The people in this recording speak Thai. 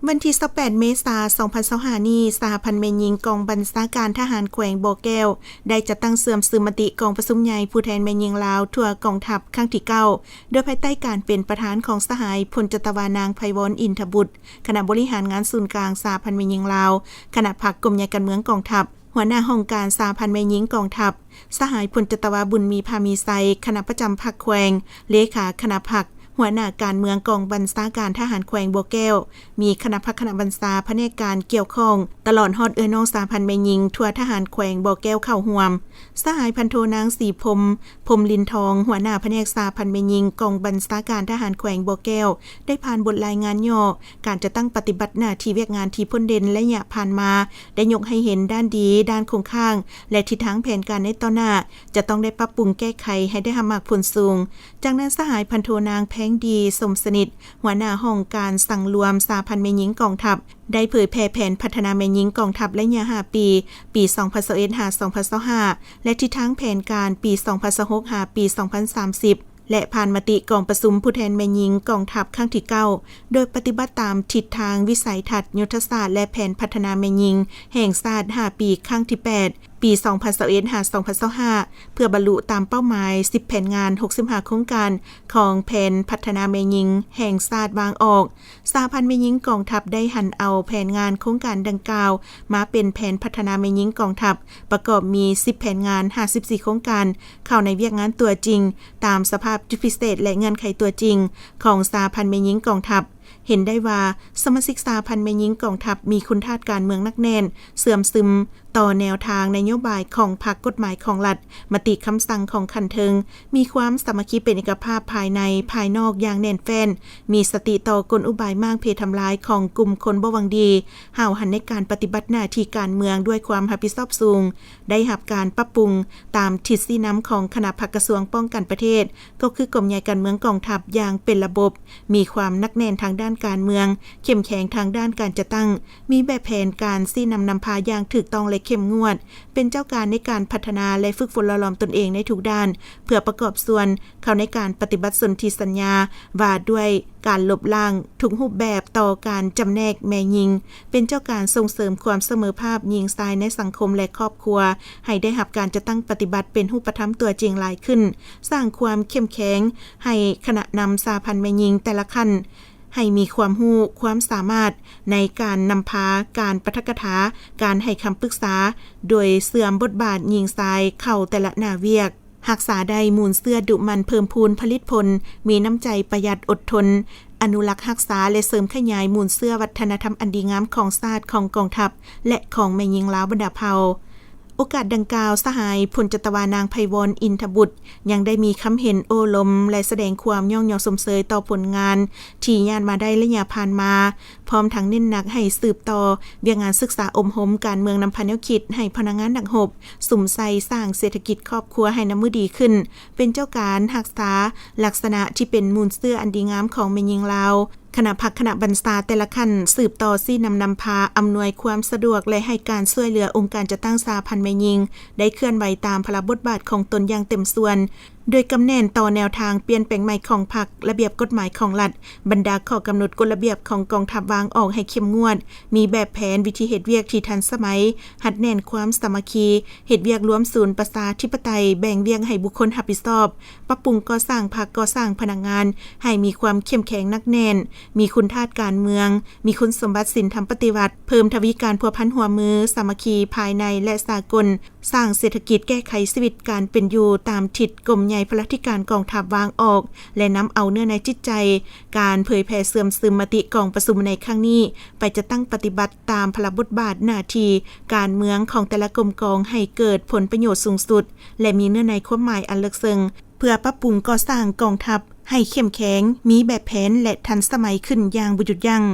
วันที่28เมษายน2025นี้สหพันธ์แม่หญิงกองบัญชาการทหารแขวงบ่อแก้วได้จัดตั้งเสื่อมซึมมติกองประชุมใหญ่ผู้แทนแม่หญิงลาวทั่วกองทัพครั้งที่9โดยภายใต้การเป็นประธานของสหายพลจัตวานางไพวรอินทบุตรคณะบริหารงานศูนย์กลางสหพันธ์แม่หญิงลาวคณะพรรคกรมใหญ่การเมืองกองทัพหัวหน้าห้องการสหพันธ์แม่หญิงกองทัพสหายพลจัตวาบุญมีพามีไซคณะประจำพรรคแขวงเลขาคณะพรรคหัวหน้าการเมืองกองบัญชาการทหารแขวงบ่อแก้วมีคณะพักคณะบัญชาแผนกการเกี่ยวข้องตลอดฮอดน้องสาพันธ์แม่หญิงทั่วทหารแขวงบ่อแก้วเข้าร่วมสหายพันโทนางสีพรมลินทองหัวหน้าแผนกสาพันธ์แม่หญิงกองบัญชาการทหารแขวงบ่อแก้วได้ผ่านบทรายงานย่อการจะตั้งปฏิบัติหน้าที่เวียกงานที่พ้นเด่นและยะผ่านมาได้ยกให้เห็นด้านดีด้านคงข้างและทิศทางแผนการในต่อหน้าจะต้องได้ปรับปรุงแก้ไขให้ได้มากผลสูงจากนั้นสหายพันโทนางแพงดีสมสนิทหัวหน้าห้องการสั่งรวมสหพันธ์แม่หญิงกองทัพได้เผยแพร่แผนพัฒนาแม่หญิงกองทัพระยะ5 ปี 2021-2025 และทิศทางแผนการปี 2026 ปี 2030 และผ่านมติกองประชุมผู้แทนแม่หญิงกองทัพครั้งที่9โดยปฏิบัติตามทิศทางวิสัยทัศน์ยุทธศาสตร์และแผนพัฒนาแม่หญิงแห่งชาติ5 ปีครั้งที่8ปี 2021-2025 เพื่อบรรลุตามเป้าหมาย10แผนงาน65โครงการของแผนพัฒนาแม่หญิงแห่งชาติวางออกสหพันธ์แม่หญิงกองทัพได้หันเอาแผนงานโครงการดังกล่าวมาเป็นแผนพัฒนาแม่หญิงกองทัพประกอบมี10แผนงาน54โครงการเข้าในเวียกงานตัวจริงตามสภาพพิเศษและเงื่อนไขตัวจริงของสหพันธ์แม่หญิงกองทัพเห็นได้ว่าสมาชิกสหพันธ์แม่หญิงกองทัพมีคุณธาตุการเมืองนักแน่นเสื่อมซึมต่อแนวทางนโยบายของพรรคกฎหมายของรัฐมติคำสั่งของคันเทิงมีความสามัคคีเป็นเอกภาพภายในภายนอกอย่างแน่นแฟ้นมีสติต่อกลอุบายมากเพศทำลายของกลุ่มคนบ่หวังดีห่าวหันในการปฏิบัติหน้าที่การเมืองด้วยความรับผิดชอบสูงได้รับการปรับปรุงตามทิศชี้นำของคณะพรรคกระทรวงป้องกันประเทศก็คือกรมใหญ่การเมืองกองทัพอย่างเป็นระบบมีความนักแน่นทางด้านการเมืองเข้มแข็งทางด้านการจัดตั้งมีแบบแผนการชี้นำพาอย่างถูกต้องและเข้มงวดเป็นเจ้าการในการพัฒนาและฝึกฝนหล่อหลอมตนเองในทุกด้านเพื่อประกอบส่วนเข้าในการปฏิบัติสนธิสัญญาว่าด้วยการลบล้างทุกรูปแบบต่อการจำแนกแม่หญิงเป็นเจ้าการส่งเสริมความเสมอภาพหญิงชายในสังคมและครอบครัวให้ได้รับการจะตั้งปฏิบัติเป็นรูปธรรมตัวจริงหลายขึ้นสร้างความเข้มแข็งให้คณะนำสหพันธ์แม่หญิงแต่ละขั้นให้มีความรู้ความสามารถในการนำพาการปาฐกถาการให้คำปรึกษาโดยเสื่อมบทบาทหญิงชายเข้าแต่ละหน้าเวียกรักษาได้มูลเสื้อดุมันเพิ่มพูนผลิตผลมีน้ำใจประหยัดอดทนอนุรักษ์รักษาและเสริมขยายมูลเสื้อวัฒนธรรมอันดีงามของชาติของกองทัพและของแม่หญิงลาวบรรดาเผ่าโอกาสดังกล่าวสหายพลจัตวานางไพวรอินทบุตรยังได้มีคำเห็นโอลมและแสดงความย่องยอสมเสยต่อผลงานที่ญาติมาได้ระยะผ่านมาพร้อมทั้งเน้นหนักให้สืบต่อเวียกงานศึกษาอมหมการเมืองนำพาแนวคิดให้พนักงานดักหบสุ่มใส่สร้างเศรษฐกิจครอบครัวให้น้ำมือดีขึ้นเป็นเจ้าการรักษาลักษณะที่เป็นมูลเสื้ออันดีงามของแม่หญิงลาวคณะพรรคคณะบัญชาแต่ละขั้นสืบต่อซี่นำพาอำนวยความสะดวกและให้การช่วยเหลือองค์การจัดตั้งสหพันธ์แม่หญิงได้เคลื่อนไหวตามพระบทบาทของตนอย่างเต็มส่วนโดยกำแน่นต่อแนวทางเปลี่ยนแปลงใหม่ของพรรคระเบียบกฎหมายของรัฐบรรดาข้อกำหนดกฎระเบียบของกองทัพวางออกให้เข้มงวดมีแบบแผนวิธีเหตุเวียกที่ทันสมัยหัดแน่นความสามัคคีเหตุเวียกรวมศูนย์ประชาธิปไตยแบ่งเวียกให้บุคคลรับผิดชอบปรับปรุงก่อสร้างพรรคก่อสร้างพนักงานให้มีความเข้มแข็งนักแน่นมีคุณธาตุการเมืองมีคุณสมบัติศีลธรรมปฏิบัติเพิ่มทวีการพัวพันหัวมือสามัคคีภายในและสากลสร้างเศรษฐกิจแก้ไขชีวิตการเป็นอยู่ตามทิศกรมใหญ่พระราชการกองทัพวางออกและนำเอาเนื้อในจิตใจการเผยแผ่เสื่อมซึมมติกองประชุมในครั้งนี้ไปจะตั้งปฏิบัติตามพระบทบาทหน้าที่การเมืองของแต่ละกรมกองให้เกิดผลประโยชน์สูงสุดและมีเนื้อในความหมายอันลึกซึ้งเพื่อปรับปรุงก่อสร้างกองทัพให้เข้มแข็งมีแบบแผนและทันสมัยขึ้นอย่างบ่หยุดยั้ง